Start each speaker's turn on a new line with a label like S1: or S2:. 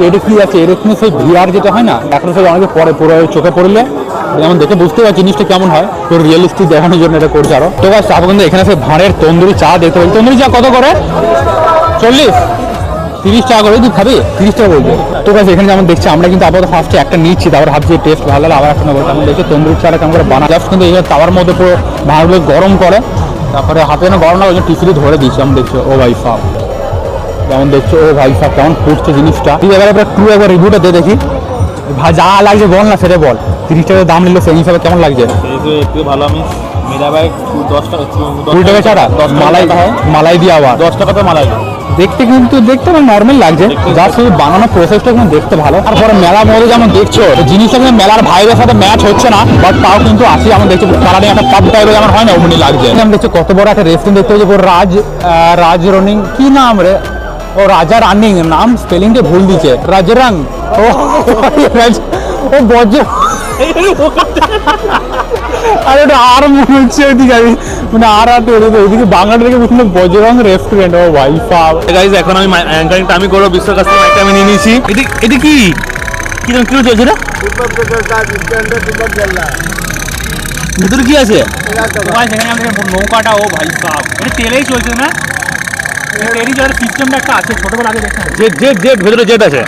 S1: এটা কি আছে এরকম সেই ভিআর যেটা হয় না এখন সেই অনেকে পরে পুরো চোখে পড়লে যেমন দেখে বুঝতে পারছি জিনিসটা কেমন হয় তো রিয়েলিস্টিক দেখানোর জন্য এটা করছে আরো। তো গাইস আপনি কিন্তু এখানে সেই ভাঁড়ের তন্দুরি চা দেখতে পাচ্ছি। তন্দুরি চা কত করে? 40, 30 টাকা করে। তুই খাবি? 30 টাকা বলছে। তো গাইস এখানে যেমন দেখছি আমরা কিন্তু আপাতত ফার্স্টে একটা নিচ্ছি, তারপর ভাবছি টেস্ট ভালো লাগলে আবার একটা নেবো। তেমন দেখছি তন্দুরি চাটা কেমন করে বানা জাস্ট কিন্তু এই তাওয়ার মধ্যে পুরো ভাঁড়গুলো গরম করে, তারপরে হাতে যেন গরম না ওই জন্য টিফিনে ধরে দিচ্ছি। আমি দেখছি ও ভাই সাহ, যেমন দেখছো ও ভাই সাহ কেমন ফুটছে জিনিসটা। তুই এবার একটু একবার রিভিউটা দে দেখি, যা লাগছে বল না সেটা বল। 30 টাকা দাম নিল সেই হিসাবে কেমন লাগছে?
S2: একটু ভালো। আমি মেরা ভাই 10 টাকা
S1: 20 টাকা ছাড়া 10 মালাই মালাই দিয়ে আবার
S2: 10 টাকা তো মালাই
S1: দেখতে কিন্তু দেখতে আমার নর্মাল লাগছে, যা শুধু বানানোর প্রসেসটা কিন্তু দেখতে ভালো। তারপরে মেলার মধ্যে যেমন দেখছো জিনিসটা কিন্তু মেলার ভাইবের সাথে ম্যাচ হচ্ছে না, বাট তাও কিন্তু আসি আমরা দেখছি কালারিং একটা পাব টাইপের যেমন হয় না ওমনি লাগছে। আমি দেখছি কত বড় একটা রেস্টুরেন্ট দেখতে হচ্ছে রাজ রনিং কি নাম রে, ও রাজা রানিং নাম স্পেলিংটা ভুল দিচ্ছে, রাজরাং ও ও বজ্র আর ওটা আর মনে হচ্ছে ওইদিকে আমি মানে আর ওইদিকে বাংলাটা থেকে বুঝলাম বজরং রেস্টুরেন্ট। ও ভাই সাব
S2: গাইস এখন আমি অ্যাঙ্কারিংটা আমি করবো, বিশ্বের কাছ থেকে আমি নিয়ে নিয়েছি। এটা কি কিরকম কিলো চলছে এটা? ভিতরে কি আছে?
S1: সেখানে আমাদের নৌকাটা ও ভাই সাব এটা তেলেই চলছে না, তেলই জলের সিস্টেমটা একটা আছে ছোটবেলা আগে দেখতে
S2: জেট ভেতরে জেট আছে।